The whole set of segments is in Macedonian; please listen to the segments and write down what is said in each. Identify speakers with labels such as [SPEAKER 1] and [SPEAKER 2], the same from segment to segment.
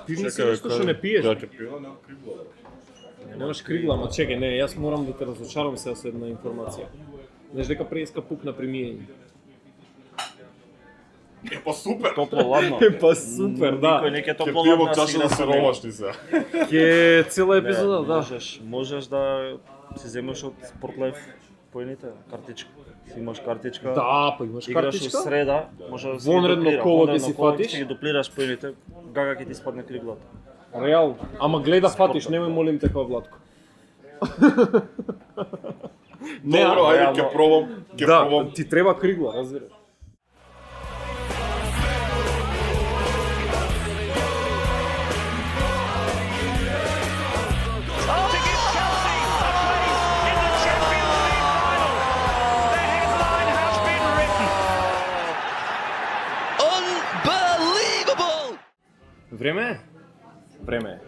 [SPEAKER 1] Пивни си нешто што не пиеш.
[SPEAKER 2] Да, ќе пиеш, нема кригла.
[SPEAKER 1] Немаш кригла, ама чекај, не, јас морам да те разочарам сега со една информација. Знаеш дека преска пукна при миење.
[SPEAKER 2] Па супер.
[SPEAKER 3] Топло ладно.
[SPEAKER 1] Па супер, да.
[SPEAKER 3] Никој не ќе
[SPEAKER 2] Ќе
[SPEAKER 3] топло
[SPEAKER 2] пиево
[SPEAKER 3] ладно
[SPEAKER 2] чаша на сиромашни се.
[SPEAKER 1] Ке цела епизода, да.
[SPEAKER 3] Можеш да си земеш од Спортлайф поените картичка. Си имаш картичка.
[SPEAKER 1] Да, па имаш
[SPEAKER 3] Играш
[SPEAKER 1] картичка.
[SPEAKER 3] во среда, може да си
[SPEAKER 1] Вонредно
[SPEAKER 3] дуплира,
[SPEAKER 1] коло ќе
[SPEAKER 3] вонредно
[SPEAKER 1] си
[SPEAKER 3] коло,
[SPEAKER 1] фатиш.
[SPEAKER 3] ќе ги дуплираш поените, гага ќе ти спадне криглата.
[SPEAKER 1] Реал, ама гледа фатиш, немој молим те као Владко.
[SPEAKER 2] Добро, ајде ќе пробам, ќе пробам.
[SPEAKER 1] Да, ти треба кригла, разбираш.
[SPEAKER 4] To give Chelsea a place in the Champions League final. The headline has been written.
[SPEAKER 5] Unbelievable!
[SPEAKER 1] Време е? Време е.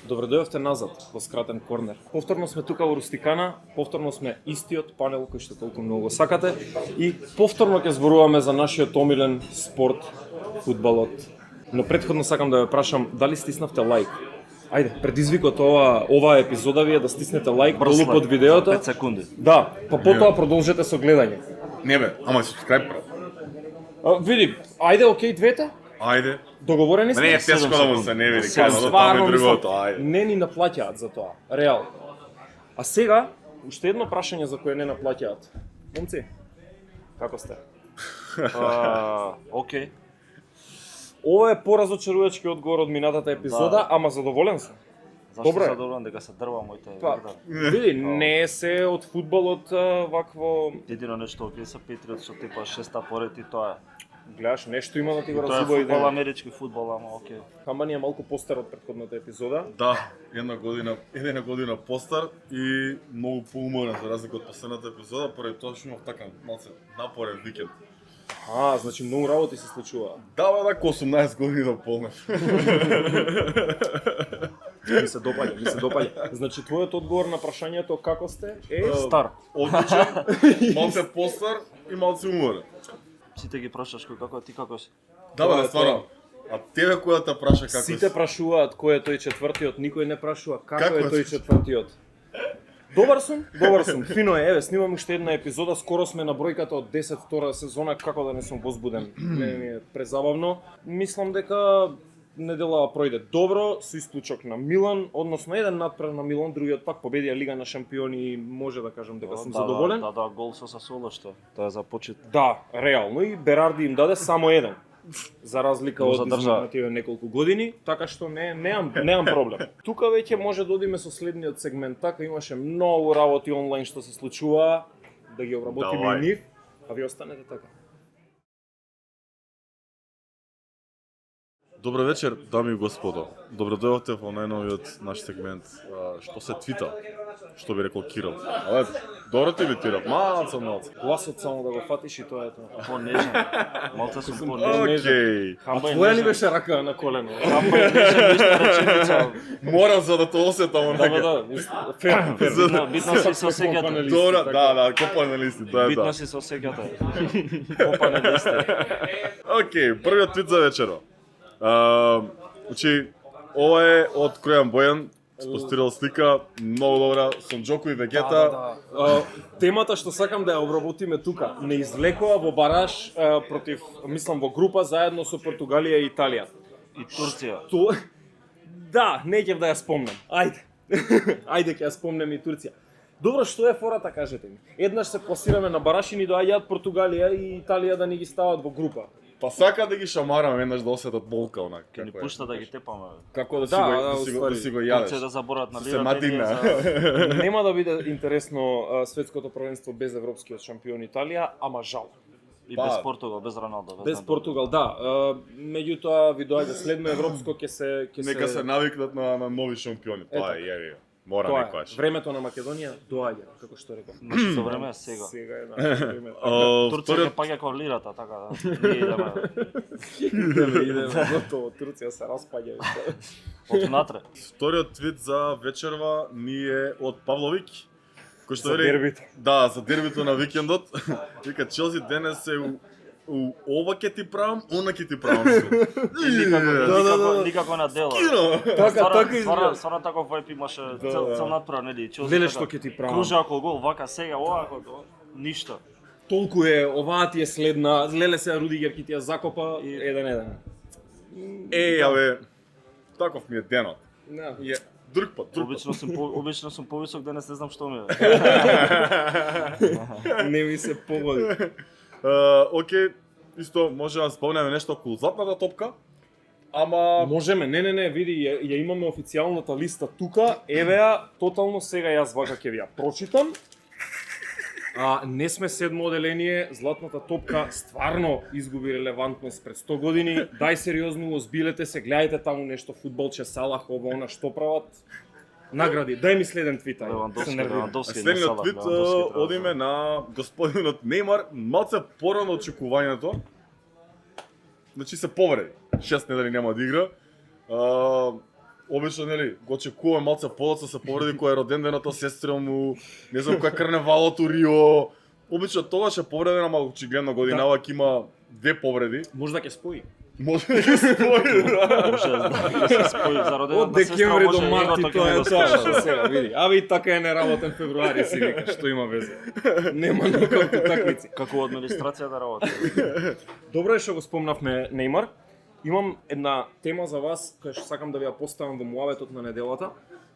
[SPEAKER 1] Добро дојавте назад во скратен корнер. Повторно сме тука во Рустикана, повторно сме истиот панел кој што толку многу сакате и повторно ќе зборуваме за нашиот омилен спорт, фудбалот. Но претходно сакам да ве прашам дали стиснавте лайк. Ајде, предизвикот оваа епизода ви е да стиснете лайк долу под видеото.
[SPEAKER 3] 5 секунди.
[SPEAKER 1] Да, па потоа продолжете со гледање.
[SPEAKER 2] Не бе, ама subscribe прав.
[SPEAKER 1] Види, ајде окей двете?
[SPEAKER 2] Ајде.
[SPEAKER 1] Договорени сме?
[SPEAKER 2] Не е тешко да му се не види,
[SPEAKER 1] Сега,
[SPEAKER 2] кажа,
[SPEAKER 1] стварно
[SPEAKER 2] таму и другото,
[SPEAKER 1] мислам,
[SPEAKER 2] ајде.
[SPEAKER 1] не ни наплаќаат за тоа, реално. А сега, уште едно прашање за кое не наплаќаат. Момци, како сте?
[SPEAKER 3] Окей.
[SPEAKER 1] Ова е поразочарувачки одговор од минатата епизода, ама задоволен сум.
[SPEAKER 3] Зашто
[SPEAKER 1] Добро е.
[SPEAKER 3] задоволен дека се дрва моите
[SPEAKER 1] Па,
[SPEAKER 3] вердар?
[SPEAKER 1] види, не е се од фудбалот вакво,
[SPEAKER 3] Едино нешто окей са Патриот што типа шеста поред и тоа е.
[SPEAKER 1] гледаш, нешто има да ти го
[SPEAKER 3] Тоа е
[SPEAKER 1] разубави
[SPEAKER 3] фудбал,
[SPEAKER 1] ден.
[SPEAKER 3] амерички фудбал, ама окей.
[SPEAKER 1] Хамбани е малку постар од претходната епизода.
[SPEAKER 2] Да, една година постар и многу поуморен за разлика од последната епизода, поради тоа што имав така малце напорен викенд.
[SPEAKER 1] Значи многу работи се случува.
[SPEAKER 2] Да, бе, дека 18 години да полнев.
[SPEAKER 1] Ми се допаѓа. Значи твојот одговор на прашањето како сте е
[SPEAKER 3] Стар.
[SPEAKER 2] Одличен, малце постар и малце уморен.
[SPEAKER 3] Сите ги прашаш кој како ти како си.
[SPEAKER 2] Да,
[SPEAKER 1] Тоа
[SPEAKER 2] бе,
[SPEAKER 1] е
[SPEAKER 2] стварно. А тебе која те праша како
[SPEAKER 1] Сите
[SPEAKER 2] си?
[SPEAKER 1] прашуваат кој е тој четвртиот, никој не прашува како
[SPEAKER 2] Како
[SPEAKER 1] е
[SPEAKER 2] е
[SPEAKER 1] тој
[SPEAKER 2] тој
[SPEAKER 1] четвртиот. Добар сум, фино е, еве, снимам уште една епизода, скоро сме на бројката од 10 втора сезона, како да не сум возбуден. Мене ми е презабавно. Мислам дека неделава пројде добро, со исклучок на Милан, односно еден надпред на Милан, другиот пак победија Лига на шампиони и може да кажам дека сум задоволен.
[SPEAKER 3] Да, гол со Сасуоло што тоа е за почет.
[SPEAKER 1] Да, реално и Берарди им даде само еден. За разлика
[SPEAKER 3] Го
[SPEAKER 1] од
[SPEAKER 3] задржа.
[SPEAKER 1] изминативе неколку години, така што немам проблем. Тука веќе може да одиме со следниот сегмент, така имаше многу работи онлайн што се случува, да ги обработиме
[SPEAKER 2] Давај.
[SPEAKER 1] и нив, а ви останете така.
[SPEAKER 2] Добро вечер, дами и господо. Добро дојдовте во најновиот наш сегмент што се твита, што би рекол Кирил. Але добро ти имитирав, малце.
[SPEAKER 1] Гласот само да го фатиш и тоа е тоа.
[SPEAKER 3] Понежен. Малце сум понежен.
[SPEAKER 2] Океј.
[SPEAKER 3] Хамба е
[SPEAKER 1] Твоја ли
[SPEAKER 3] нежен.
[SPEAKER 1] беше рака на колено?
[SPEAKER 3] Хамба е нежен, вишта реченица.
[SPEAKER 2] Морам за да те осетам онака.
[SPEAKER 1] Да, фер.
[SPEAKER 3] Битно си се осеќате.
[SPEAKER 2] Добро, да, копаналисти, тоа е
[SPEAKER 3] Битно
[SPEAKER 2] тоа.
[SPEAKER 3] си се осеќате. Попа на листи.
[SPEAKER 2] Океј, првиот твит за вечерот. Значи, ова е од Кројан Бојан, спостирал слика, многу добра, Сонџоку и Вегета.
[SPEAKER 1] Темата што сакам да ја обработиме тука, не извлекува во бараж против, мислам во група заедно со Португалија и Италија.
[SPEAKER 3] И Турција.
[SPEAKER 1] Да, не ќе да ја спомнам. Ајде. Ајде ќе ја спомнем и Турција. Добро, што е фората, кажете ми? Еднаш се пласираме на бараш и ни доаѓаат Португалија и Италија да ни ги стават во група.
[SPEAKER 2] Па сака да ги шамараме еднаш да осетат болка онака.
[SPEAKER 3] Ќе ни пушта да ги тепаме.
[SPEAKER 1] Како да
[SPEAKER 2] да си го јадеш.
[SPEAKER 3] Турција да заборат на
[SPEAKER 2] Се
[SPEAKER 3] Лира.
[SPEAKER 2] мадина.
[SPEAKER 1] Нема да биде интересно светското првенство без европскиот шампион Италија, ама жал.
[SPEAKER 3] И
[SPEAKER 2] Па,
[SPEAKER 3] без Португал, без Роналдо.
[SPEAKER 1] Без Португал, да. Меѓутоа ви доаѓа следно европско ќе
[SPEAKER 2] Нека се навикнат на нови шампиони. Тоа е, јеви. Мора
[SPEAKER 1] Тоа
[SPEAKER 2] некојаш.
[SPEAKER 1] е. Времето на Македонија доаѓа, како што реков.
[SPEAKER 3] Значи со време е сега.
[SPEAKER 1] Сега е нашето време.
[SPEAKER 3] Турција ќе паѓа кон лирата, така да. Ние идеме
[SPEAKER 1] Идеме, готово, Турција се распаѓа.
[SPEAKER 3] од внатре.
[SPEAKER 2] Вториот твит за вечерва ни е од Павловик. Кој што
[SPEAKER 1] За
[SPEAKER 2] вели
[SPEAKER 1] дербито.
[SPEAKER 2] Да, за дербито на викендот. Вика Челси денес се ова ќе ти правам, она ќе ти правам.
[SPEAKER 3] Никако на дело.
[SPEAKER 1] Така изгледа.
[SPEAKER 3] Стварно таков вајп имаше цел надправ, нели?
[SPEAKER 1] Веле што ќе ти правам.
[SPEAKER 3] Кружа околу гол, вака сега, овако, ништо.
[SPEAKER 1] Толку е, оваа ти е следна, леле се Рудигер ќе ти ја закопа и 1-1.
[SPEAKER 2] Абе, таков ми е денот.
[SPEAKER 1] Да.
[SPEAKER 2] Е, друг пат.
[SPEAKER 3] Обично сум повисок, денес не знам што ми е.
[SPEAKER 1] Не ми се погоди.
[SPEAKER 2] Океј, исто може да спомнеме нешто околу златната топка, ама
[SPEAKER 1] Можеме, не, види, ја имаме официјалната листа тука, еве ја, тотално сега јас вака ќе ви ја прочитам. Не сме седмо оделение, златната топка стварно изгуби релевантност пред 100 години. Дај сериозно, озбилете се, гледајте таму нешто фудбалче, Салах, ова, она, што прават. Награди, дај ми следен твит,
[SPEAKER 3] Левандовски.
[SPEAKER 2] следниот твит одиме на господинот Неймар, малце порано од очекувањето. Значи се повреди. 6 недели нема да игра. Обично, нели, го очекуваме малце подоцна се повреди кој е роден денот, сестра му, не знам кој е карневалот у Рио. Обично тогаш е повреден, ама очигледно годинава ќе има 2 повреди.
[SPEAKER 1] Може да ќе спои.
[SPEAKER 2] Може да ќе спои.
[SPEAKER 3] Може да се спои за родената
[SPEAKER 1] Од
[SPEAKER 3] сестра,
[SPEAKER 1] декември
[SPEAKER 3] може
[SPEAKER 1] до
[SPEAKER 3] и
[SPEAKER 1] март
[SPEAKER 3] игрото
[SPEAKER 1] и
[SPEAKER 3] ќе
[SPEAKER 1] тоа
[SPEAKER 3] не
[SPEAKER 1] е
[SPEAKER 3] го
[SPEAKER 1] тоа
[SPEAKER 3] скажа.
[SPEAKER 1] што сега види. Аби и така е неработен февруари си вика, што има везе. Нема нокаут утакмици.
[SPEAKER 3] Како администрација да работи.
[SPEAKER 1] Добро е што го спомнавме Неймар. Имам една тема за вас која што сакам да ви ја поставам во муаветот на неделата,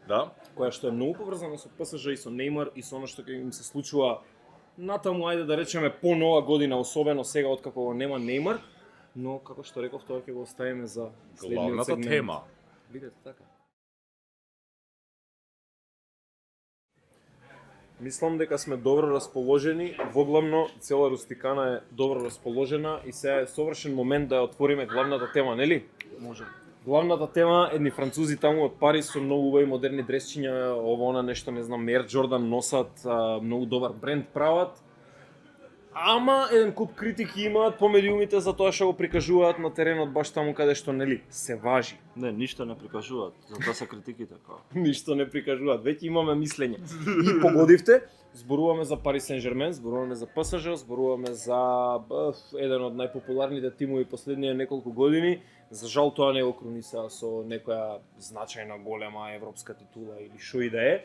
[SPEAKER 2] Да.
[SPEAKER 1] која што е многу поврзана со ПСЖ и со Неймар и со она што ќе им се случува натаму, ајде да речеме по нова година, особено сега откако го нема Неймар, но како што реков, тоа ќе го оставиме за следниот
[SPEAKER 2] Главната
[SPEAKER 1] сегмент.
[SPEAKER 2] тема.
[SPEAKER 1] Видете така. Мислам дека сме добро расположени, воглавно цела Рустикана е добро расположена и сега е совршен момент да ја отвориме главната тема, нели?
[SPEAKER 3] Може.
[SPEAKER 1] Главната тема, едни французи таму од Париз со многу убави модерни дресчиња, ова она нешто, не знам, Air Jordan носат, многу добар бренд прават. Ама еден куп критики имаат по медиумите за тоа што го прикажуваат на теренот баш таму каде што, нели, се важи.
[SPEAKER 3] Не, ништо не прикажуваат, затоа се критиките како.
[SPEAKER 1] Ништо не прикажуваат, веќе имаме мислење. И погодивте, зборуваме за Парис Сен-Жермен, зборуваме за ПСЖ, зборуваме за еден од најпопуларните тимови последнија неколку години. За жал тоа не го круниса со некоја значајна голема европска титула или што и да е.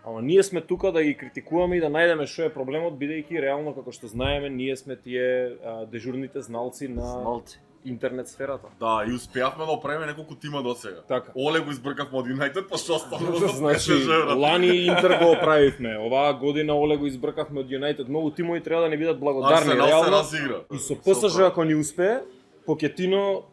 [SPEAKER 1] Ама ние сме тука да ги критикуваме и да најдеме што е проблемот, бидејќи реално како што знаеме, ние сме тие дежурните зналци на
[SPEAKER 3] Малци.
[SPEAKER 1] интернет сферата.
[SPEAKER 2] Да, и успеавме да оправиме неколку тима до сега.
[SPEAKER 1] Така.
[SPEAKER 2] Оле го избркавме од Юнайтед, па што стана?
[SPEAKER 1] Значи, лани Интер го оправивме, оваа година Оле го избркавме од Юнайтед. Многу тимови треба да ни бидат благодарни,
[SPEAKER 2] Арсенал се
[SPEAKER 1] реално.
[SPEAKER 2] разигра.
[SPEAKER 1] И со ПСЖ ако ни успее, Покетино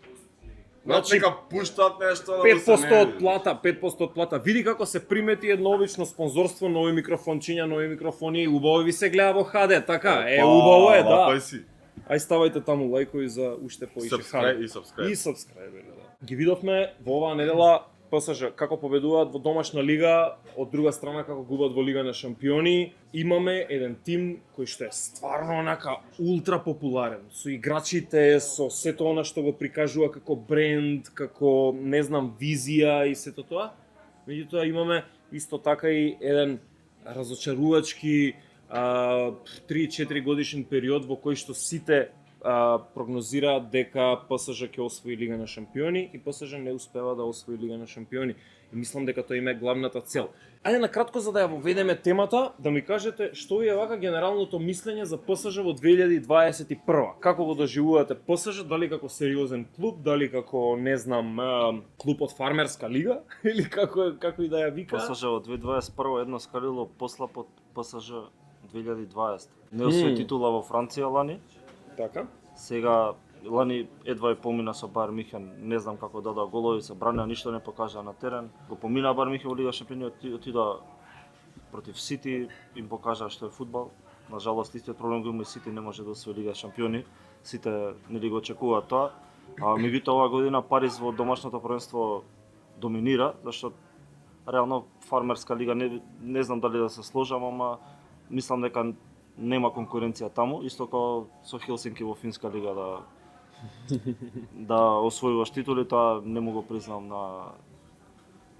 [SPEAKER 2] Значи, нека пуштат нешто да
[SPEAKER 1] 5% од плата, 5% од плата. Види како се примети едно обично спонзорство, нови микрофончиња, нови микрофони, убаво ви се гледа во HD, така? Убаво е, да.
[SPEAKER 2] Лапај си.
[SPEAKER 1] Ај ставајте таму лајкови за уште поише
[SPEAKER 2] Subscribe
[SPEAKER 1] HD.
[SPEAKER 2] и subscribe.
[SPEAKER 1] И subscribe, да. Ги видовме во оваа недела ПСЖ како победуваат во домашна лига, од друга страна како губат во Лига на шампиони. Имаме еден тим кој што е стварно онака ултра популарен, со играчите, со сето она што го прикажува како бренд, како не знам визија и сето тоа. Меѓутоа имаме исто така и еден разочарувачки 3-4 годишен период во кој што сите прогнозираат дека ПСЖ ќе освои Лига на шампиони и ПСЖ не успева да освои Лига на шампиони. И мислам дека тоа им е главната цел. Ајде на кратко за да ја воведеме темата, да ми кажете што ви е вака генералното мислење за ПСЖ во 2021. Како го доживувате ПСЖ, дали како сериозен клуб, дали како не знам клуб од фармерска лига или како и да ја вика?
[SPEAKER 3] ПСЖ во 2021 едно скалило посла под ПСЖ 2020. Не освои титула во Франција лани.
[SPEAKER 1] Така.
[SPEAKER 3] Сега лани едва и помина со Бајер Михен, не знам како дадоа голови, се бранеа, ништо не покажа на терен. Го помина Бајер Михен во Лига шампиони, отида против Сити, им покажа што е фудбал. На жалост истиот проблем го има и Сити не може да освои Лига шампиони. Сите нели го очекуваат тоа. А меѓутоа оваа година Париз во домашното првенство доминира, зашто реално фармерска лига не знам дали да се сложам, ама мислам дека нема конкуренција таму, исто како со Хелсинки во финска лига да освојуваш титули, тоа не му го признам на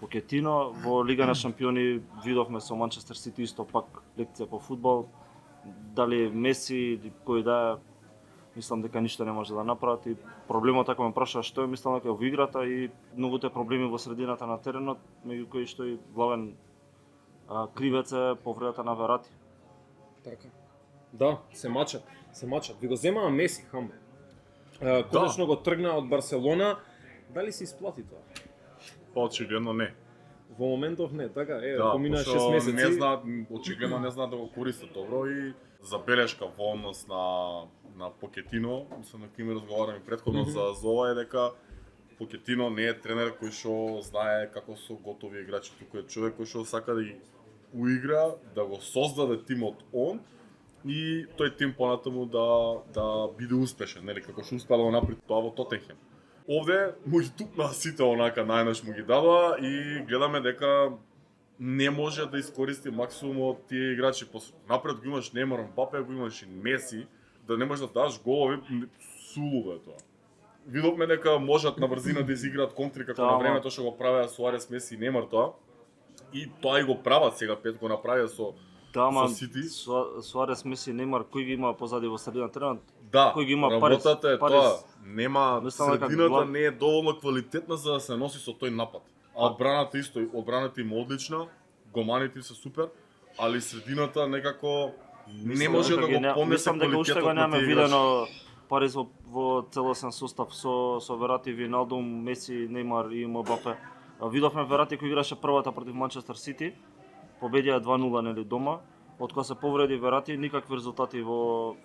[SPEAKER 3] Покетино. Во Лига на шампиони видовме со Манчестер Сити исто пак лекција по фудбал. Дали Меси или кој да е, Мислам дека ништо не може да направат и проблемот ако ме праша што е, мислам дека е во играта и многуте проблеми во средината на теренот, меѓу кои што и главен кривец е повредата на Верати.
[SPEAKER 1] Така. Да, се мачат. Ви го земаа Меси, хамбо. Конечно го тргна од Барселона. Дали се исплати тоа?
[SPEAKER 2] Па очигледно не.
[SPEAKER 1] Во моментов не, така е,
[SPEAKER 2] Да,
[SPEAKER 1] помина
[SPEAKER 2] пошто
[SPEAKER 1] 6 месеци.
[SPEAKER 2] Не знаат, очигледно не знаат да го користат добро и забелешка во однос на Покетино, мислам дека ми разговараме претходно за ова е дека Покетино не е тренер кој што знае како со готови играчи, туку е човек кој што сака да ги уигра, да го создаде тимот он и тој тим понатаму да биде успешен, нели како што успеа да го направи тоа во Тотенхем. Овде му ги тупнаа сите онака најнаш му ги дадоа и гледаме дека не може да искористи максимумот тие играчи. Напред го имаш Неймар, Мбапе, го имаш и Меси, да не можеш да даш голови, сулудо е тоа. Видовме дека можат на брзина да изиграат контри како на времето што го правеа Суарес, Меси и Неймар тоа. И тоа и го прават сега, пет го направија со Сити.
[SPEAKER 3] Суарес, Меси, Неймар, кој ги има позади во средина тренот?
[SPEAKER 2] Да,
[SPEAKER 3] кој ги има
[SPEAKER 2] работата е
[SPEAKER 3] Парис.
[SPEAKER 2] тоа. Нема, средината не е доволно квалитетна за да се носи со тој напад. А одбраната исто, одбраната им одлична, гоманите им се супер, али средината некако не може да го понесе
[SPEAKER 3] мислам дека уште
[SPEAKER 2] квалитетот
[SPEAKER 3] го
[SPEAKER 2] на
[SPEAKER 3] немаме
[SPEAKER 2] тие играчи.
[SPEAKER 3] видено Париз во целосен состав со Верати, Виналдум, Меси, Неймар и Мбапе. Видовме Верати кој играше првата против Манчестер Сити, победија 2-0 нели дома. Од кога се повреди Верати, никакви резултати во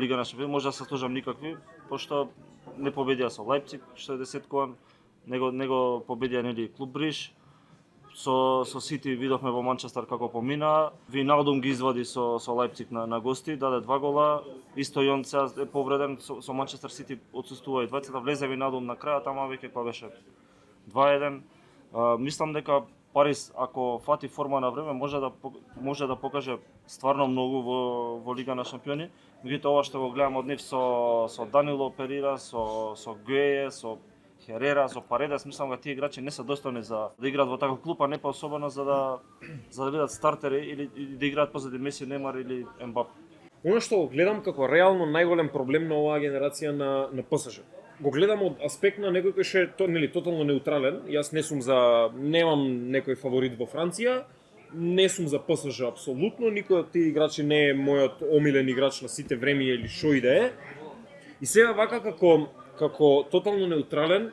[SPEAKER 3] Лига на шампиони, може да се служам никакви, пошто не победија со Лајпциг, што е десеткуван, него победија нели Клуб Бриж. Со Сити видовме во Манчестер како помина. Виналдум ги извади со Лајпциг на гости, даде 2 гола. Исто и он сега е повреден со Манчестер Сити, отсуствува и двајцата, влезе Виналдум на крајот, тама веќе кога беше 2-1. Мислам дека Париз, ако фати форма на време, може да покаже стварно многу во Лига на шампиони. Меѓутоа ова што го гледам од нив со Данило Перира, со Гуеје, со Херера, со Паредес, мислам дека тие играчи не се достојни за да играат во таков клуб, а не особено за да бидат стартери или да играат позади Меси, Неймар или Ембапе.
[SPEAKER 1] Оно што го гледам како реално најголем проблем на оваа генерација на ПСЖ. Го гледам од аспект на некој кој ше нели тотално неутрален. Јас немам некој фаворит во Франција, не сум за ПСЖ апсолутно, никој од тие играчи не е мојот омилен играч на сите времиња или шо и да е. И сега вака како тотално неутрален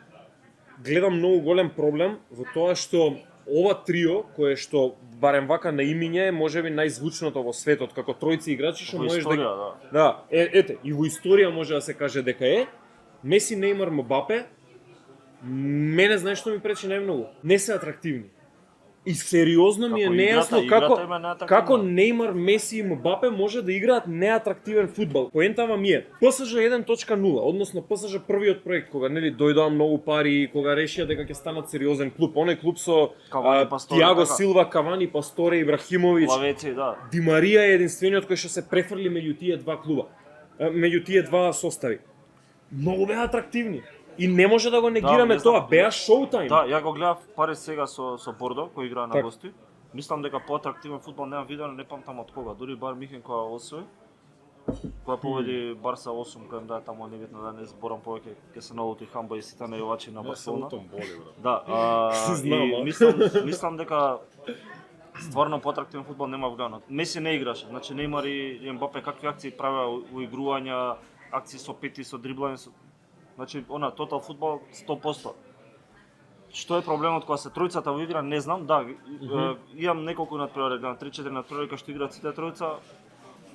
[SPEAKER 1] гледам многу голем проблем во тоа што ова трио, кое што барем вака на имиње е можеби најзвучното во светот, како тројци играчи што можеш да ете, и во историја може да се каже дека е Меси, Неймар, Мбапе. Мене знаеш што ми пречи најмногу? Не се атрактивни. И сериозно ми е нејасно како Неймар, Меси и Мбапе може да играат неатрактивен фудбал. Поентава ми е ПСЖ 1.0, односно ПСЖ првиот проект кога нели дојдоа многу пари, кога решија дека ќе станат сериозен клуб. Оној клуб со Тиаго Силва, Кавани, Пасторе, Ибрахимовиќ,
[SPEAKER 3] Лавеци, да.
[SPEAKER 1] Ди Марија е единствениот кој што се префрли меѓу тие два клуба, меѓу тие два состави. Многу беа атрактивни. И не може да го негираме тоа, беа шоутаим.
[SPEAKER 3] Да, ја го гледав Париз сега со Бордо, кој играа на гости. Мислам дека поатрактивен фудбал немам видено, не памтам од кога, дури Бар Михен кога освои. Кога победи Барса 8, кој им даде таму небитно да не зборам повеќе, ќе се налути хамба и сите најувачи на Барселона. Да, мислам дека стварно поатрактивен фудбал нема вгано. Меси не играше, значи Неймар и Мбапе какви акции правеа уигрувања, акции со пети, со дриблање, значи тотал фудбал 100%. Што е проблемот кога се тројцата во игра, не знам, да, имам неколку надпревари, 3-4 надпревари кога што играат сите тројца,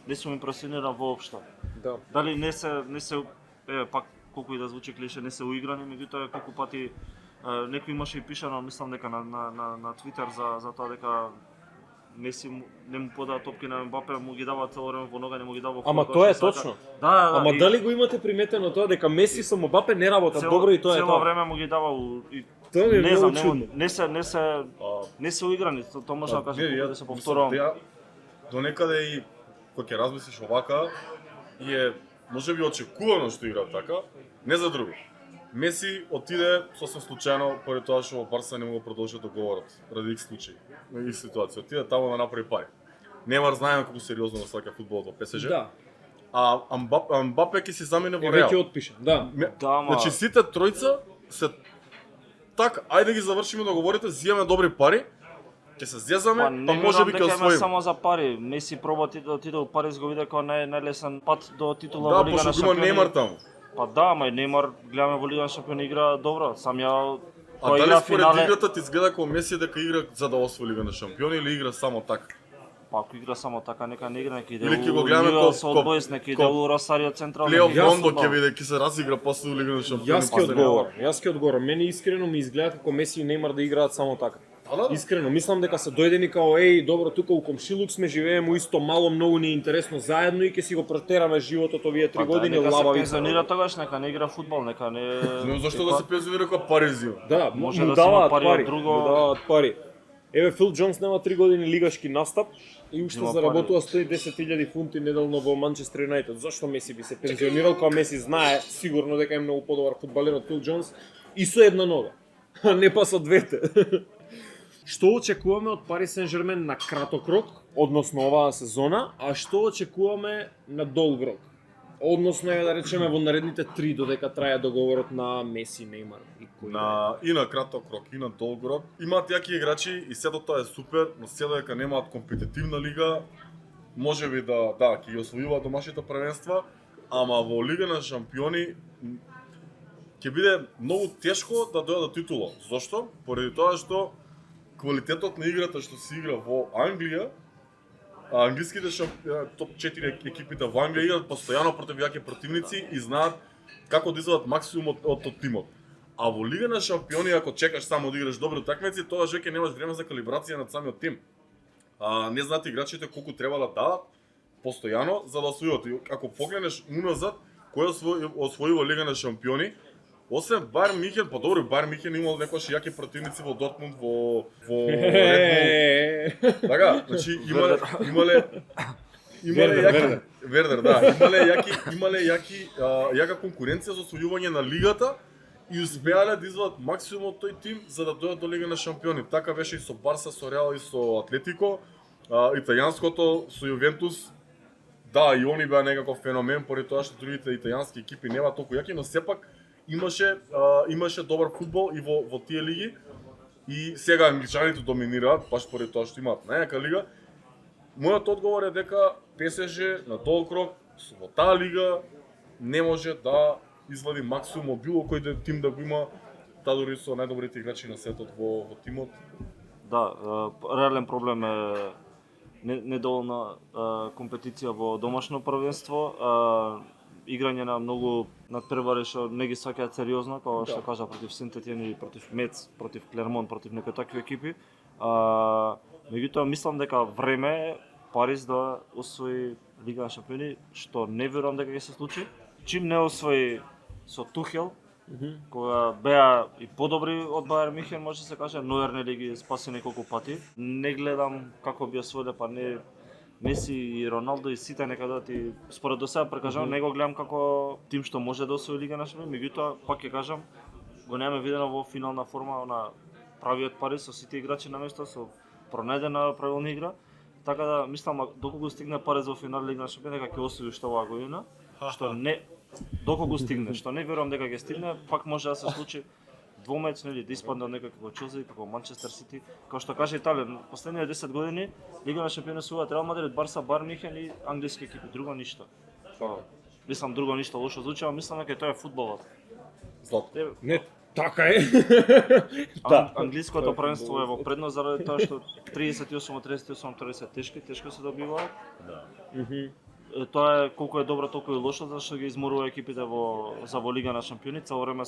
[SPEAKER 3] не сум импресиониран воопшто.
[SPEAKER 1] Да.
[SPEAKER 3] Дали не се пак колку и да звучи клише, не се уиграни, меѓутоа колку пати некој имаше и пишано, мислам дека на Твитер за тоа дека Меси не му подаа топки на Мбапе, му ги дава цело време во нога, не му ги дава.
[SPEAKER 1] Ама тоа е точно.
[SPEAKER 3] Да.
[SPEAKER 1] Ама дали го имате приметено тоа дека Меси со Мбапе не работат добро и тоа е тоа?
[SPEAKER 3] Цело време му ги дава и
[SPEAKER 1] тоа е
[SPEAKER 3] не знам,
[SPEAKER 1] чудно.
[SPEAKER 3] не се уиграни, тоа може да кажам да се повторувам.
[SPEAKER 2] До некаде и кога ќе размислиш овака и е можеби очекувано што игра така, не за друго. Меси отиде сосем случајно поради тоа што во Барса не му го продолжи договорот, ради X случај, на ситуација. Отиде таму да направи пари. Неймар знаеме колку сериозно го сваќа фудбалот во ПСЖ.
[SPEAKER 1] Да.
[SPEAKER 2] а Мбапе ќе се замине во
[SPEAKER 1] Веќе
[SPEAKER 2] Реал.
[SPEAKER 1] отпиша. Да.
[SPEAKER 3] Да, ма...
[SPEAKER 2] Значи сите тројца се так, ајде ги завршиме договорите, зиеме добри пари, ќе се зезаме, па
[SPEAKER 3] не
[SPEAKER 2] можеби
[SPEAKER 3] верувам
[SPEAKER 2] ќе
[SPEAKER 3] дека има
[SPEAKER 2] освоиме.
[SPEAKER 3] само за пари. Меси проба да отиде од Париз, го виде како најлесен пат до титула
[SPEAKER 2] Да,
[SPEAKER 3] во Лига на
[SPEAKER 2] пошто го има
[SPEAKER 3] шампиони.
[SPEAKER 2] Неймар таму.
[SPEAKER 3] Па да, ама и Неймар гледаме во Лига на шампиони игра добро. Сам ја
[SPEAKER 2] А
[SPEAKER 3] кој
[SPEAKER 2] дали
[SPEAKER 3] игра
[SPEAKER 2] според
[SPEAKER 3] финале,
[SPEAKER 2] играта ти изгледа како Меси дека игра за да освои Лига на шампиони или игра само така?
[SPEAKER 3] па ако игра само така, нека не игра, нека иде
[SPEAKER 2] Или ќе го
[SPEAKER 3] у
[SPEAKER 2] гледаме
[SPEAKER 3] Ньюелс
[SPEAKER 2] ко-
[SPEAKER 3] Олд Бойс, нека иде
[SPEAKER 2] ко-
[SPEAKER 3] у Росарио Централно.
[SPEAKER 2] Плейоф
[SPEAKER 1] Јас
[SPEAKER 2] Рондо
[SPEAKER 3] фудбал.
[SPEAKER 2] ќе биде, ќе се разигра после Лига на шампиони.
[SPEAKER 1] Јас ќе одговорам. Мене искрено ми изгледа како Меси и Неймар да играат само така.
[SPEAKER 2] Да.
[SPEAKER 1] Искрено, мислам дека се дојдени као добро, тука у комшилук сме, живееме у исто мало, многу ни е интересно заедно и ќе си го претераме животот овие 3 години
[SPEAKER 3] Нека се
[SPEAKER 1] лабави.
[SPEAKER 3] пензионира тогаш, нека не игра фудбал, нека не...
[SPEAKER 2] Но зашто да се пензионира кога пари зима?
[SPEAKER 1] Да,
[SPEAKER 3] Може
[SPEAKER 1] му
[SPEAKER 3] да си има
[SPEAKER 1] даваат
[SPEAKER 3] пари од
[SPEAKER 1] пари,
[SPEAKER 3] друго.
[SPEAKER 1] му даваат пари. Еве Фил Џонс нема 3 години лигашки настап и уште
[SPEAKER 3] Има
[SPEAKER 1] заработува 110.000 фунти неделно во Манчестер Юнайтед. Зошто Меси би се пензионирал кога Меси знае сигурно дека е многу подобар фудбалер од Фил Џонс и со една нога, а не па со двете. Што очекуваме од Парис Сен-Жермен на краток рок, односно оваа сезона, а што очекуваме на долг рок? Односно, да речеме, во наредните 3 додека трае договорот на Меси, Неймар и кој.
[SPEAKER 2] И на краток рок, и на долг рок. Имаат јаки играчи и сето тоа е супер, но се дека немаат компетитивна лига, можеби да ќе ги освојуваат домашните првенства, ама во Лига на шампиони ќе биде многу тешко да дојдат до титула. Зошто? Поради тоа што квалитетот на играта што се игра во Англија, англиските топ 4 екипите во Англија играат постојано против јаки противници и знаат како да извадат максимум од тимот. А во Лига на шампиони, ако чекаш само да играш добри утакмици, тогаш веќе немаш време за калибрација на самиот тим. Не знаат играчите колку треба да дадат постојано за да освојуват. И ако погледнеш уназад, кој освојува Лига на шампиони, освен Бајерн Михен, па добро, Бајерн Михен имал некојаш јаки противници во Дортмунд, во Red Bull. Така, значи имале јаки Вердер, да, имале јака конкуренција за освојување на лигата и успеале да извадат максимум од тој тим за да дојдат до Лига на шампиони. Така беше и со Барса, со Реал и со Атлетико, италијанското со Јувентус. Да, и они беа некаков феномен поради тоа што другите италијански екипи нема толку јаки, но сепак имаше добар фудбал и во тие лиги. И сега англичаните доминираат, баш поради тоа што имаат најака лига. Мојот одговор е дека ПСЖ на долг рок во таа лига не може да извади максимум од било кој тим да го има, таа дури со најдобрите играчи на светот во тимот.
[SPEAKER 3] Да, реален проблем е недоволна компетиција во домашно првенство, играње на многу надпревари што не ги сваќаат сериозно, како што кажа против Сент-Етиен, против Мец, против Клермон, против некои такви екипи. Меѓутоа мислам дека време е Париз да освои Лига на шампиони, што не верувам дека ќе се случи. Чим не освои со Тухел, кога беа и подобри од Бајерн Михен, може да се каже, Ноер нели ги спаси неколку пати. Не гледам како би освоиле, па не Меси и Роналдо и сите нека да ти според до сега прекажам, не го гледам како тим што може да освои Лига на шампиони, меѓутоа пак ќе кажам, го немаме видено во финална форма на правиот Париз со сите играчи на место, со пронајдена правилна игра. Така да мислам доколку стигне Париз во финал Лига на шампиони дека ќе освои уште оваа година, што не доколку стигне, што не верувам дека ќе стигне, пак може да се случи двомеч, нели, да испадне од некој како Челси, како Манчестер Сити. Како што каже Италија, последните 10 години Лига на шампиони освојуваат Реал Мадрид, Барса, Бајерн Михен и англиски екипи, друго ништо. Мислам друго ништо лошо звучи, ама мислам дека тоа е фудбалот.
[SPEAKER 2] Златко.
[SPEAKER 1] Не, така е.
[SPEAKER 3] Англиското првенство е во предност заради тоа што 38 од 38 тори се тешко се добиваат.
[SPEAKER 2] Да.
[SPEAKER 3] Тоа е колку е добро, толку и лошо, зашто ги изморува екипите во Лига на шампиони, цело време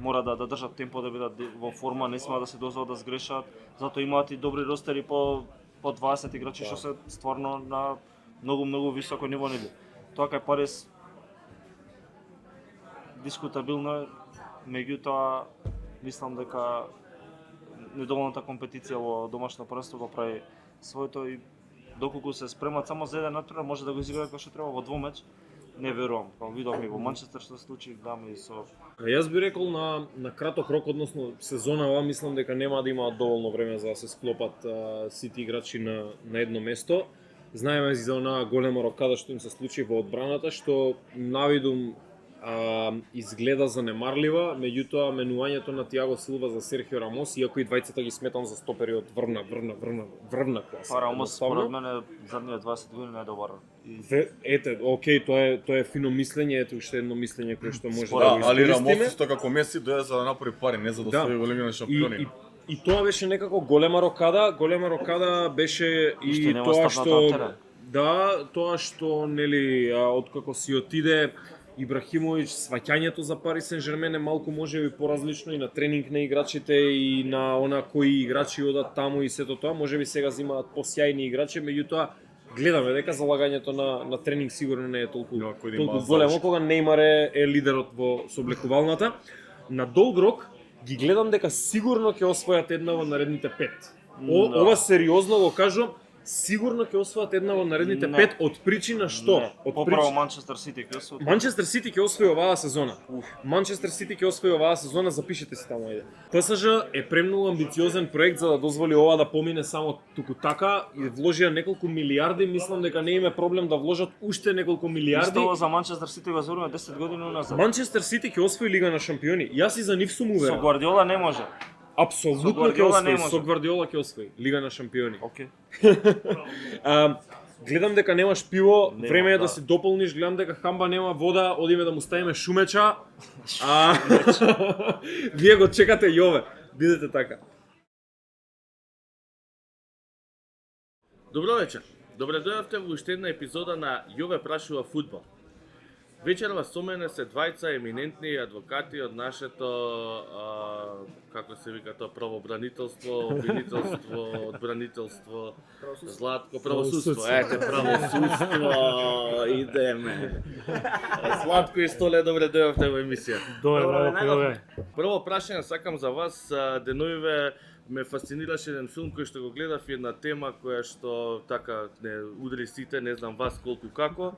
[SPEAKER 3] мора да држат темпо, да бидат во форма, не смеат да се дозволат да сгрешат. Затоа имаат и добри ростери по 20 играчи што се стварно на многу високо ниво, нели. Тоа кај Париз дискутабилно, меѓутоа мислам дека недоволната компетиција во домашно првенство го прави своето и доколку се спремат само за еден натпревар, може да го изиграат како што треба во двомеч. Не верувам. Како видовме во Манчестер што се случи, даме и со
[SPEAKER 1] Јас би рекол на краток рок, односно сезона ова, мислам дека нема да имаат доволно време за да се склопат сите играчи на едно место. Знаеме за онаа голема рокада што им се случи во одбраната, што навидум изгледа занемарлива, меѓутоа менувањето на Тиаго Силва за Серхио Рамос, иако и двајцата ги сметам за стопери од врвна класа.
[SPEAKER 3] Па Рамос според мене задниот 20 години е добар.
[SPEAKER 1] Ете, окей, тоа е фино мислење, ете уште едно мислење кое што може да
[SPEAKER 2] Да,
[SPEAKER 1] го
[SPEAKER 2] али
[SPEAKER 1] искористиме.
[SPEAKER 2] Рамос исто како Меси дојде за да направи пари, не за да
[SPEAKER 1] Да.
[SPEAKER 2] освои во Лига на шампиони.
[SPEAKER 1] И тоа беше некако голема рокада беше
[SPEAKER 3] И што
[SPEAKER 1] и
[SPEAKER 3] нема
[SPEAKER 1] тоа
[SPEAKER 3] стапната на
[SPEAKER 1] што
[SPEAKER 3] терен.
[SPEAKER 1] да, тоа што нели откако си отиде Ибрахимовиќ, сваќањето за Пари Сен-Жермен е малку можеби поразлично и на тренинг на играчите и на она кои играчи одат таму и сето тоа, можеби сега земаат посјајни играчи, меѓутоа гледаме дека залагањето на тренинг сигурно не е толку
[SPEAKER 2] Кој да има
[SPEAKER 1] толку големо
[SPEAKER 2] заушки.
[SPEAKER 1] кога Неймар е лидерот во сооблекувалната. На долг рок ги гледам дека сигурно ќе освојат една во наредните 5. Ова сериозно го кажувам, сигурно ќе освојат една во наредните
[SPEAKER 3] Не.
[SPEAKER 1] 5 од причина што?
[SPEAKER 3] Не,
[SPEAKER 1] Од
[SPEAKER 3] поправо Манчестер Сити ќе се
[SPEAKER 1] Манчестер Сити ќе освои оваа сезона. Манчестер Сити ќе освои оваа сезона, запишете си таму ајде. ПСЖ е премногу амбициозен проект за да дозволи ова да помине само туку така и вложија неколку милиарди, мислам дека не им е проблем да вложат уште неколку милиарди.
[SPEAKER 3] Исто за Манчестер Сити го зборуваме 10 години уназад.
[SPEAKER 1] Манчестер Сити ќе освои Лига на шампиони. Јас и за нив сум
[SPEAKER 3] Со
[SPEAKER 1] уверен.
[SPEAKER 3] Гвардиола не може.
[SPEAKER 1] Апсолутно
[SPEAKER 3] Со
[SPEAKER 1] ќе
[SPEAKER 3] Гвардиола не
[SPEAKER 1] освои,
[SPEAKER 3] може.
[SPEAKER 1] со Гвардиола ќе освои Лига на шампиони.
[SPEAKER 3] Океј.
[SPEAKER 1] Гледам дека немаш пиво,
[SPEAKER 3] Нема,
[SPEAKER 1] време е да
[SPEAKER 3] да.
[SPEAKER 1] си дополниш, гледам дека Хамба нема вода, одиме да му ставиме шумеча. Вие го чекате Јове, бидете така.
[SPEAKER 5] Добро вечер. Добре дојдовте во уште една епизода на Јове прашува фудбал. Вечерва со мене се двајца еминентни адвокати од нашето, како се вика тоа, правобранителство, обвинителство, одбранителство, Златко, правосудство. Ете, правосудство, идеме. Златко и Столе, добре дојдовте во емисија.
[SPEAKER 6] Добре, Јове.
[SPEAKER 5] Прво прашање сакам за вас, деновиве ме фасцинираше еден филм кој што го гледав и една тема која што така не удри сите, не знам вас колку како.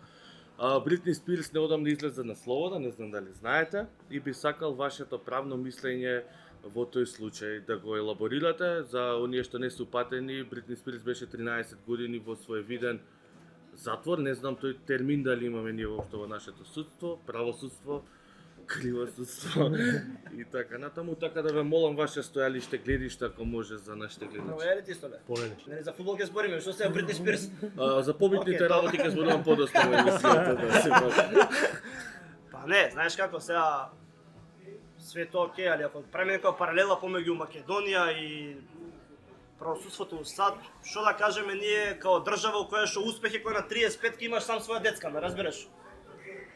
[SPEAKER 5] Бритни Спирс неодамна излезе на слобода, не знам дали знаете, и би сакал вашето правно мислење во тој случај да го елаборирате за оние што не се упатени. Бритни Спирс беше 13 години во свој виден затвор, не знам тој термин дали имаме ние воопшто во нашето судство, правосудство, криво судство и така натаму, така да ве молам ваше стојалиште, гледиште ако може за нашите гледачи.
[SPEAKER 7] Поведи Столе.
[SPEAKER 6] Поведи.
[SPEAKER 7] Не за фудбал ќе збориме, што се Бритни Спирс?
[SPEAKER 5] За побитните
[SPEAKER 7] Океј,
[SPEAKER 5] работи ќе зборувам подоста во емисијата, да се
[SPEAKER 7] Па не, знаеш како сега све тоа окей, али ако правиме некоја паралела помеѓу Македонија и правосудството САД, што да кажеме ние као држава во која што успех е кој на 35 ки имаш сам своја детска, ме разбереш?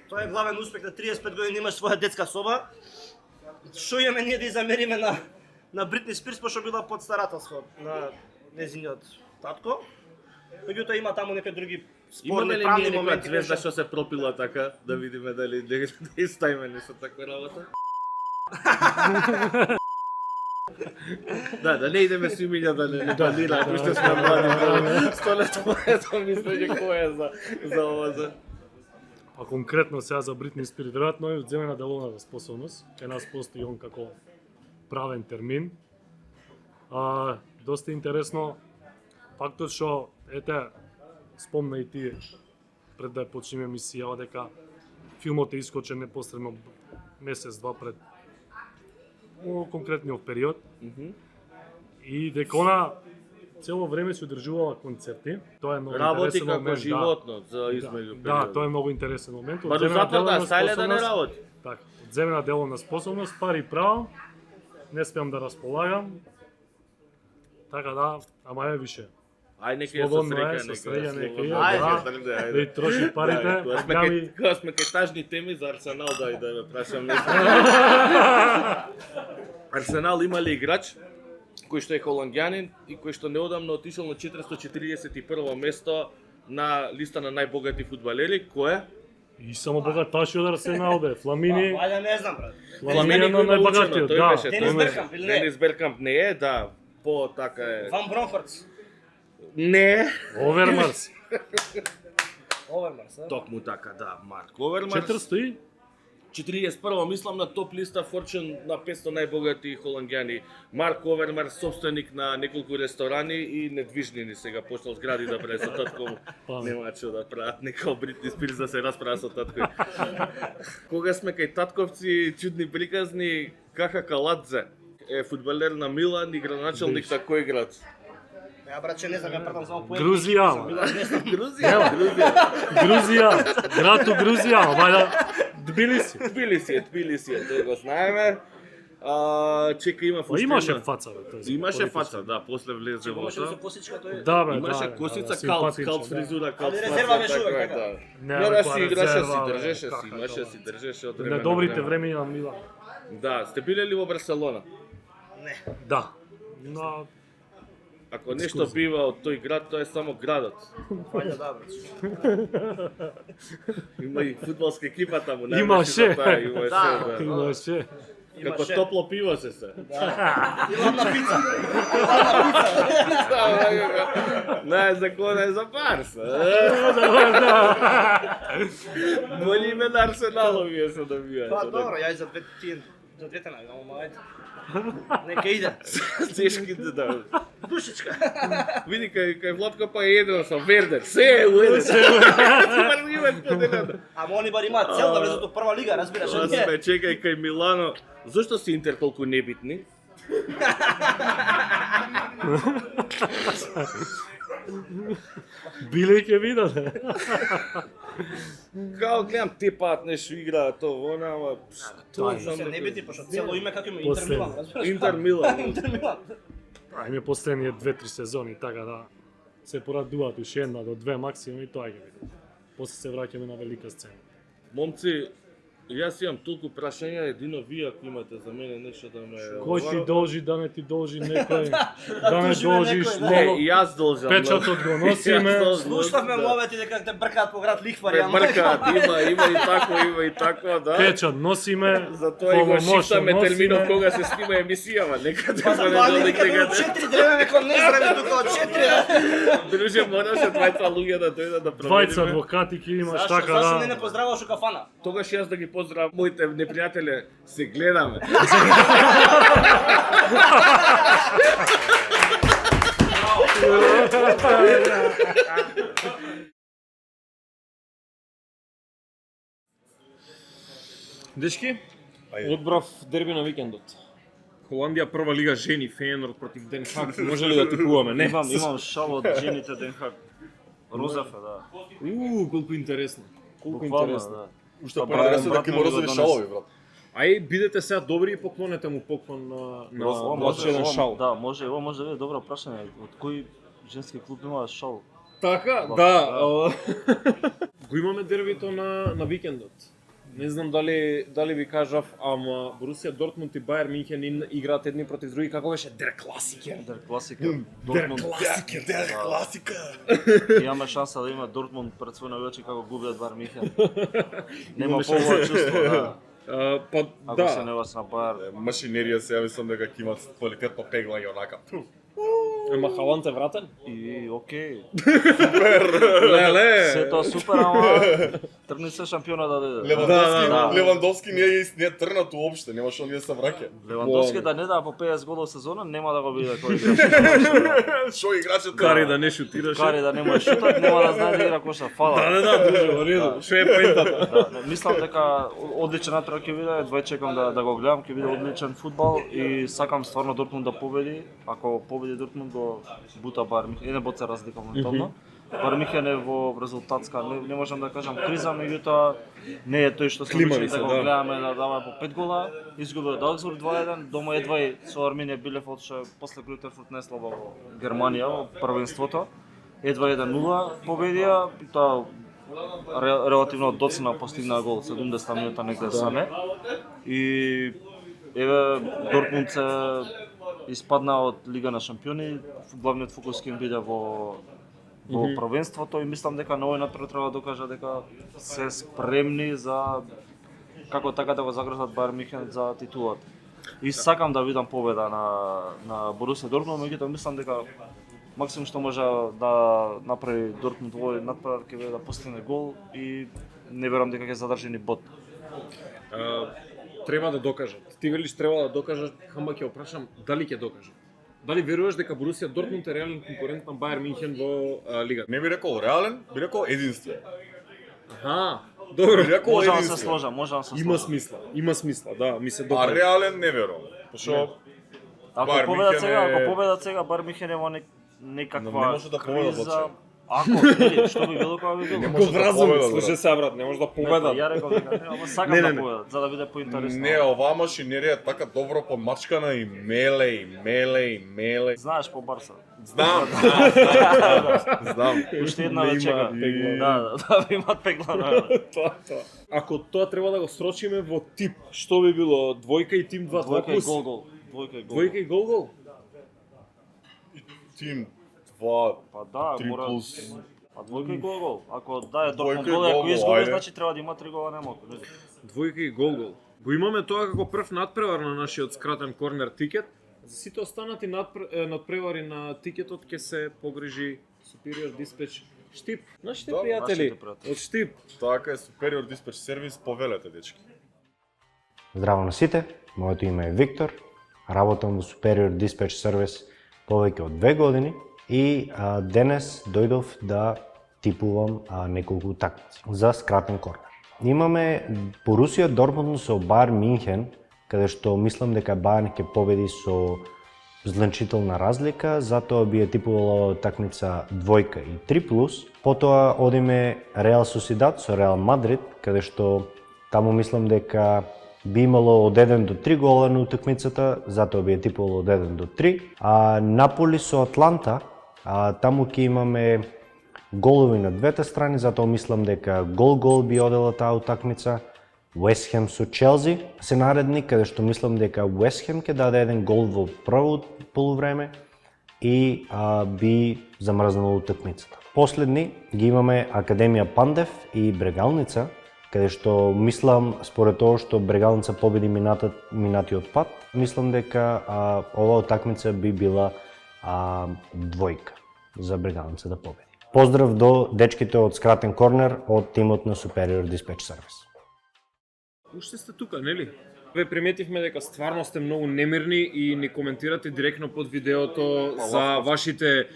[SPEAKER 7] Тоа е главен успех на 35 години имаш своја детска соба. Што имаме ние да ја замериме на Бритни Спирс пошто била под старателство на незиниот татко. Меѓутоа има таму некои други
[SPEAKER 5] Имаме
[SPEAKER 7] спорни
[SPEAKER 5] ли
[SPEAKER 7] правни
[SPEAKER 5] ние некоја
[SPEAKER 7] моменти
[SPEAKER 5] звезда
[SPEAKER 7] кои
[SPEAKER 5] што се пропила така, да видиме дали да иставиме нешто таква работа? Да не идеме со имиња да не базираат, уште сме млади. Столето моето мислење кој е за ова за...
[SPEAKER 6] А конкретно сега за Бритни Спирс, веројатно е земена деловна способност. Кај нас постои он како правен термин. Доста интересно фактот што ете спомна и ти пред да почнеме емисија дека филмот е искочен непосредно месец-два пред конкретниот период. И дека она цело време се одржувала концерти. Тоа е многу
[SPEAKER 5] Работи
[SPEAKER 6] интересен
[SPEAKER 5] како
[SPEAKER 6] момент.
[SPEAKER 5] животно за измеѓу
[SPEAKER 6] Да,
[SPEAKER 5] период.
[SPEAKER 6] тоа е многу интересен момент.
[SPEAKER 5] Бару
[SPEAKER 6] Одземена
[SPEAKER 5] затвор да
[SPEAKER 6] деловна
[SPEAKER 5] стајле да не
[SPEAKER 6] способност-
[SPEAKER 5] работи.
[SPEAKER 6] Така, одземена деловна способност, пари право, не спеам да располагам. Така да, ама е више.
[SPEAKER 5] Ај нека ја
[SPEAKER 6] Слободно
[SPEAKER 5] сосреќа,
[SPEAKER 6] е, со среќа нека
[SPEAKER 5] слободно.
[SPEAKER 6] е,
[SPEAKER 5] Ајде,
[SPEAKER 6] да. Да и троши парите,
[SPEAKER 5] Кога сме
[SPEAKER 6] нами-
[SPEAKER 5] кај- кога сме кај тажни теми за Арсенал да ве прашам нешто. Арсенал има ли играч кој што е холандјанин и кој што неодамно отишол на 441 место на листа на најбогати фудбалери, кој е?
[SPEAKER 6] И само богаташи од Арсенал бе, Фламини,
[SPEAKER 7] Вајда не знам, брат.
[SPEAKER 6] Фламини е
[SPEAKER 5] кој има
[SPEAKER 6] најбогатиот,
[SPEAKER 5] учено, тој
[SPEAKER 6] да.
[SPEAKER 5] беше,
[SPEAKER 7] Денис
[SPEAKER 5] тој
[SPEAKER 7] Беркамп или не?
[SPEAKER 5] Денис Беркамп не е, да, по така е.
[SPEAKER 7] Ван Бронфордс.
[SPEAKER 5] Не.
[SPEAKER 6] Овермарс.
[SPEAKER 7] Овермарс, да?
[SPEAKER 5] Токму така, да, Марк Овермарс.
[SPEAKER 6] 400 и
[SPEAKER 5] 41 мислам на топ листа Fortune на 500 најбогати холанѓани. Марк Овермар, собственик на неколку ресторани и недвижнини сега почнал згради да прави со татко му. Нема што да прават, нека Бритни Спирс да се расправа со татко. Кога сме кај татковци, чудни приказни, Каха Каладзе е фудбалер на Милан и градоначелник на кој град?
[SPEAKER 7] Ја братче, не знам, ја пратам само поет.
[SPEAKER 6] Грузија.
[SPEAKER 5] Грузија.
[SPEAKER 6] Грузија. Град у Грузија, вајда Тбилиси.
[SPEAKER 5] Тбилиси, тоа го знаеме. Чека има фустина.
[SPEAKER 6] Имаше фаца, бе, тој.
[SPEAKER 5] Имаше фаца, да, после влезе во
[SPEAKER 7] Имаше
[SPEAKER 5] тоа.
[SPEAKER 7] со косичка тој.
[SPEAKER 6] Да, бе,
[SPEAKER 5] Имаше
[SPEAKER 6] да,
[SPEAKER 5] косица,
[SPEAKER 6] да,
[SPEAKER 5] калт
[SPEAKER 6] симпатичен,
[SPEAKER 5] фризура, калт
[SPEAKER 7] Али резерва беше
[SPEAKER 5] така
[SPEAKER 7] uvek,
[SPEAKER 5] е, да.
[SPEAKER 6] Не,
[SPEAKER 5] Не,
[SPEAKER 6] бе,
[SPEAKER 5] си
[SPEAKER 6] тоа
[SPEAKER 5] играше,
[SPEAKER 6] резерва,
[SPEAKER 5] си
[SPEAKER 6] бе,
[SPEAKER 5] држеше
[SPEAKER 6] кака
[SPEAKER 5] си, имаше
[SPEAKER 6] тоа.
[SPEAKER 5] си држеше од
[SPEAKER 6] На
[SPEAKER 5] време.
[SPEAKER 6] добрите времења на Милан.
[SPEAKER 5] Да, сте биле ли во Барселона?
[SPEAKER 6] Да. На
[SPEAKER 5] Ако нешто бива од тој град, тоа е само градот.
[SPEAKER 7] Вајда, да, братче.
[SPEAKER 5] Има и фудбалска екипа таму,
[SPEAKER 6] Имаше.
[SPEAKER 5] Имаше,
[SPEAKER 7] Да.
[SPEAKER 5] да.
[SPEAKER 6] имаше.
[SPEAKER 5] Како топло пиво се се.
[SPEAKER 7] И ладна пица.
[SPEAKER 5] Не, закона е за Барса. Боли име на Арсеналовија се добија.
[SPEAKER 7] Па добро, ја и за двете најдам, ама ајде. Нека иде.
[SPEAKER 5] Тешките да.
[SPEAKER 7] Душичка.
[SPEAKER 5] Види кај Владко па е едно со Вердер. Се е уеден. Супер има споделено.
[SPEAKER 7] Ама они бар имаат цел да влезат во прва лига, разбираш, а
[SPEAKER 5] Сме
[SPEAKER 7] не.
[SPEAKER 5] чекај кај Милано. Зошто си Интер толку небитни?
[SPEAKER 6] Биле ќе видат.
[SPEAKER 5] Као гледам те пат нешто играат тоа, она, ама тоа
[SPEAKER 6] Тај.
[SPEAKER 5] знам
[SPEAKER 7] Се
[SPEAKER 5] дека-
[SPEAKER 7] небити, пошто цело име како има Интер
[SPEAKER 6] Последно.
[SPEAKER 7] Милан, разбираш?
[SPEAKER 5] Интер Милан.
[SPEAKER 7] Интер Милан.
[SPEAKER 6] Ајме последните 2-3 сезони, така да се порадуваат уште една до две максимум и тоа ќе видат. После се враќаме на велика сцена.
[SPEAKER 5] Момци, јас имам толку прашања, едино вие ако имате за мене нешто да ме...
[SPEAKER 6] Кој ти должи, да не ти должи некој, да не
[SPEAKER 7] тужиме
[SPEAKER 6] должиш,
[SPEAKER 7] некој, да.
[SPEAKER 5] Не,
[SPEAKER 6] лого,
[SPEAKER 5] и јас должам.
[SPEAKER 6] печатот го носиме.
[SPEAKER 5] Јас должам,
[SPEAKER 7] Слушнавме
[SPEAKER 5] да.
[SPEAKER 7] мовети дека те бркаат по град лихвари, ама
[SPEAKER 5] Бркаат, има и тако, да.
[SPEAKER 6] Печат носиме,
[SPEAKER 5] Затоа и го
[SPEAKER 6] полномошно
[SPEAKER 5] шифтаме
[SPEAKER 6] носиме.
[SPEAKER 5] терминот кога се снима емисијава, нека
[SPEAKER 7] Па
[SPEAKER 5] да
[SPEAKER 7] тоа
[SPEAKER 5] не
[SPEAKER 7] ми
[SPEAKER 5] додек
[SPEAKER 7] дека од 4 древе кон не здрави тука од 4.
[SPEAKER 5] Друже, мораше двајца луѓе да дојдат да
[SPEAKER 6] Двајца
[SPEAKER 5] проведиме.
[SPEAKER 6] адвокати ќе имаш
[SPEAKER 7] Зашто
[SPEAKER 6] така
[SPEAKER 7] зашто не
[SPEAKER 6] да.
[SPEAKER 7] не поздравуваш у кафана?
[SPEAKER 5] Тогаш јас да ги поздравам моите непријателе, се гледаме.
[SPEAKER 1] Дечки, одбрав дерби на викендот. Холандија прва лига жени Фейенорд против Ден Хаг. Може ли да типуваме? Не.
[SPEAKER 3] Имам шал од жените Ден Хаг. Розев е, да.
[SPEAKER 1] Колку интересно. Колку
[SPEAKER 3] Буквално,
[SPEAKER 1] интересно.
[SPEAKER 3] да.
[SPEAKER 2] Уште
[SPEAKER 3] Па,
[SPEAKER 2] поинтересно
[SPEAKER 3] брат,
[SPEAKER 2] дека
[SPEAKER 3] брат,
[SPEAKER 2] има розови
[SPEAKER 3] да
[SPEAKER 2] шалови, брат.
[SPEAKER 1] Ај, бидете сега добри и поклонете му поклон на
[SPEAKER 3] Ова
[SPEAKER 1] може еден шал.
[SPEAKER 3] Да, може, ова може да биде добро прашање. Од кој женски клуб има шал?
[SPEAKER 1] Така, да. Го имаме дербито на викендот. Не знам дали ви кажав, ама Борусија Дортмунд и Бајер Минхен играат едни против други, како беше Дер Класикер.
[SPEAKER 3] Дер класика. Дортмунд.
[SPEAKER 2] Дер класика.
[SPEAKER 3] Имаме шанса да има Дортмунд пред свој навече како губиат Бар Михен. Нема повоа чувство, да.
[SPEAKER 1] Па
[SPEAKER 3] Ако се
[SPEAKER 1] да.
[SPEAKER 3] не вас на Бајер.
[SPEAKER 2] Машинерија се, ја мислам дека ќе имат квалитетно пеглање онака.
[SPEAKER 1] Ама Халанд е вратен?
[SPEAKER 3] И окей.
[SPEAKER 1] Леле.
[SPEAKER 3] Се тоа супер, ама тргни се шампиона да дојде.
[SPEAKER 1] Да.
[SPEAKER 2] Левандовски не е трнат уопште, нема што ние се враќа.
[SPEAKER 3] Левандовски да не дава по 50 голов сезона, нема да го биде кој играч.
[SPEAKER 2] Што играчот
[SPEAKER 1] Кари да не шутираше.
[SPEAKER 3] Кари да не може шутат, нема да знае да игра коша. Фала.
[SPEAKER 1] Да, друже, во реду. Што е поентата?
[SPEAKER 3] Да, мислам дека одличен натрак ќе биде, едва чекам да го гледам, ќе биде одличен фудбал и сакам стварно Дортмунд да победи. Ако победи Дортмунд го бута Бар Михен, не боца разлика моментално. Бар Михен е во резултатска, не можам да кажам криза, меѓутоа не е тој што сме
[SPEAKER 1] Климави
[SPEAKER 3] учили
[SPEAKER 1] се,
[SPEAKER 3] да го
[SPEAKER 1] да.
[SPEAKER 3] гледаме да дава по 5 гола, изгубил од Аугсбург 2-1, дома едва и со Арминија Билев отше после Клутерфурт не слабо во Германија во првенството. Едва 1-0 победија, и тоа релативно доцна постигна гол, 70 минута негде саме. И еве Дортмунд се испадна од Лига на шампиони, главниот фокус ќе им биде во првенството и мислам дека на овој натпред треба да докажа дека се спремни за како така да го загрозат Бајер Михен за титулата. И сакам да видам победа на Борусија Дортмунд, меѓутоа мислам дека максимум што може да направи Дортмунд во овој натпред ќе биде да постигне гол и не верувам дека ќе задржи ни бод.
[SPEAKER 1] треба да докажат. Ти велиш треба да докажат, хама ќе опрашам дали ќе докажат. Дали веруваш дека Борусија Дортмунд е реален конкурент на Бајер Минхен во лигата?
[SPEAKER 2] Не би рекол реален, би рекол единствен.
[SPEAKER 1] Аха, добро.
[SPEAKER 2] Би рекол
[SPEAKER 3] Може да се
[SPEAKER 2] единствен.
[SPEAKER 3] сложам, може да се
[SPEAKER 1] Има
[SPEAKER 3] сложам.
[SPEAKER 1] има смисла, да, ми се
[SPEAKER 2] А
[SPEAKER 1] допаѓа.
[SPEAKER 2] реален не верувам. Пошто
[SPEAKER 3] Ако
[SPEAKER 2] Бајер
[SPEAKER 3] победат
[SPEAKER 2] Мюнхен
[SPEAKER 3] сега,
[SPEAKER 2] е-
[SPEAKER 3] ако победат сега Бајер Мюнхен е во некаква
[SPEAKER 2] Не може да победат
[SPEAKER 3] криза.
[SPEAKER 2] воопшто.
[SPEAKER 3] Ако, нели, што би било кога би било?
[SPEAKER 2] Не
[SPEAKER 1] Го
[SPEAKER 2] може да
[SPEAKER 1] вразум,
[SPEAKER 2] победат,
[SPEAKER 1] слушај се брат, не може да
[SPEAKER 3] Не,
[SPEAKER 1] победат.
[SPEAKER 3] Ја реков дека не, ама сакам
[SPEAKER 1] Не,
[SPEAKER 3] да
[SPEAKER 1] не.
[SPEAKER 3] победат, за да биде поинтересно.
[SPEAKER 2] Не, оваа машинерија е така добро подмачкана и меле.
[SPEAKER 3] Знаеш по Барса.
[SPEAKER 2] Знам. Знам.
[SPEAKER 3] Уште една
[SPEAKER 1] Не
[SPEAKER 3] да чека.
[SPEAKER 1] има пегла.
[SPEAKER 3] Да, имат пегла. Да.
[SPEAKER 1] Тоа. Ако тоа треба да го срочиме во тип, што би било? Двојка и тим 2
[SPEAKER 3] Двојка и
[SPEAKER 1] плюс?
[SPEAKER 3] гол. Двојка и гол.
[SPEAKER 1] Двојка и гол?
[SPEAKER 2] Тим 2,
[SPEAKER 3] Па да,
[SPEAKER 2] 3
[SPEAKER 3] мора.
[SPEAKER 2] плюс.
[SPEAKER 3] Па двојка и гол. Ако да е
[SPEAKER 2] Двојка
[SPEAKER 3] Дортмунд
[SPEAKER 2] и
[SPEAKER 3] гол,
[SPEAKER 2] гол,
[SPEAKER 3] ако изгуби,
[SPEAKER 2] ајде.
[SPEAKER 3] значи треба да има 3 гола немалку. Не знам.
[SPEAKER 1] Двојка и гол. Го имаме тоа како прв надпревар на нашиот скратен корнер тикет. За сите останати надпревари на тикетот ќе се погрижи Superior Dispatch Штип. Нашите
[SPEAKER 2] Да,
[SPEAKER 1] пријатели
[SPEAKER 3] нашите пријатели.
[SPEAKER 1] од Штип.
[SPEAKER 2] Така е Superior Dispatch Service, повелете дечки.
[SPEAKER 8] Здраво на сите, моето име е Виктор, работам во Superior Dispatch Service повеќе од 2 години и денес дојдов да типувам неколку утакмици за скратен корнер. Имаме Борусија Дортмунд со Бајер Минхен, каде што мислам дека Бајерн ќе победи со значителна разлика, затоа би ја типувала такмица двојка и 3+. Потоа одиме Реал Сосидад со Реал Мадрид, каде што таму мислам дека би имало од 1 до 3 гола на утакмицата, затоа би ја типувало од 1 до 3. А Наполи со Атланта, таму ќе имаме голови на двете страни, затоа мислам дека гол би одела таа утакмица. Уест Хем со Челси се наредни, каде што мислам дека Уест Хем ќе даде еден гол во прво полувреме и би замрзнало утакмицата. Последни ги имаме Академија Пандев и Брегалница, каде што мислам, според тоа што Брегалница победи минатиот пат, мислам дека оваа утакмица би била двојка за Брегалница да победи. Поздрав до дечките од скратен корнер од тимот на Superior Dispatch Service.
[SPEAKER 1] Уште сте тука, нели? Ве приметивме дека стварно сте многу немирни и ни коментирате директно под видеото за вашите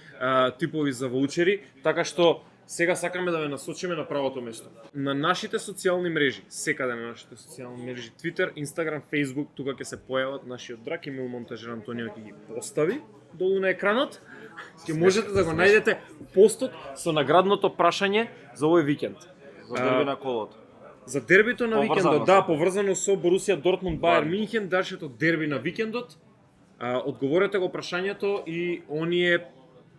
[SPEAKER 1] типови за ваучери, така што сега сакаме да ве насочиме на правото место. На нашите социјални мрежи, секаде на нашите социјални мрежи, Twitter, Instagram, Facebook, тука ќе се појават нашиот драг Емил Монтажер Антонио ќе ги постави долу на екранот. Ќе можете да го најдете постот со наградното прашање за овој викенд.
[SPEAKER 3] За дерби на колото.
[SPEAKER 1] За дербито на
[SPEAKER 3] Поврзано
[SPEAKER 1] викендот,
[SPEAKER 3] со.
[SPEAKER 1] да, поврзано со Борусија Дортмунд Бајер Минхен, дашето дерби на викендот. Одговорете го прашањето и оние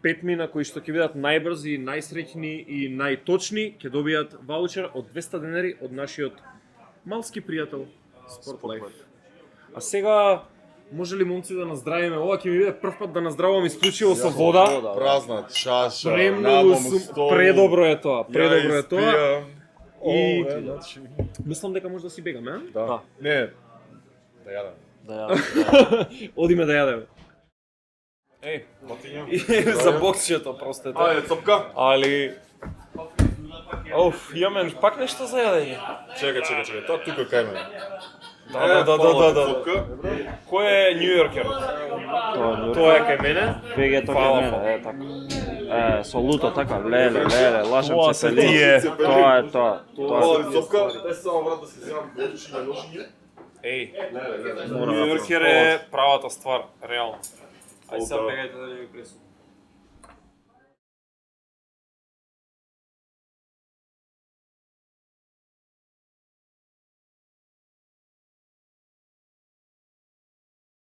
[SPEAKER 1] 5 на кои што ќе бидат најбрзи, најсреќни и најточни ќе добијат ваучер од 200 денари од нашиот малски пријател Спортлайф. А сега може ли момци да наздравиме? Ова ќе ми биде прв пат да наздравам исклучиво со вода.
[SPEAKER 2] Празна чаша,
[SPEAKER 1] Премногу
[SPEAKER 2] намам
[SPEAKER 1] сум,
[SPEAKER 2] стол.
[SPEAKER 1] предобро е тоа,
[SPEAKER 2] Ја
[SPEAKER 1] предобро е тоа.
[SPEAKER 2] испија.
[SPEAKER 1] И
[SPEAKER 2] Значи,
[SPEAKER 1] мислам дека може да си бегаме, а?
[SPEAKER 2] да. Не, да јадам.
[SPEAKER 3] Да ја.
[SPEAKER 1] Одиме да јадеме. Еј, за боксчето, простете.
[SPEAKER 2] Ајде, цопка.
[SPEAKER 1] Али... Оф, имаме пак нешто за јадење.
[SPEAKER 2] Чекај, тоа тука кај мене.
[SPEAKER 1] Да.
[SPEAKER 2] Цопка.
[SPEAKER 1] Кој е Њујоркерот? Тоа е кај мене.
[SPEAKER 3] Вегето
[SPEAKER 1] Фала,
[SPEAKER 3] кај
[SPEAKER 1] фала.
[SPEAKER 3] мене, така. Со луто, така, леле, лашам
[SPEAKER 1] Тоа
[SPEAKER 3] се
[SPEAKER 1] се
[SPEAKER 3] пели.
[SPEAKER 1] тие.
[SPEAKER 3] Тоа е тоа. Тоа
[SPEAKER 2] Ова цопка, дај само брат да се земам голчиња ножиња.
[SPEAKER 1] Еј,
[SPEAKER 3] мора да
[SPEAKER 1] Њујоркер е правата ствар, реално. Ај сега бегајте да не ми пресу.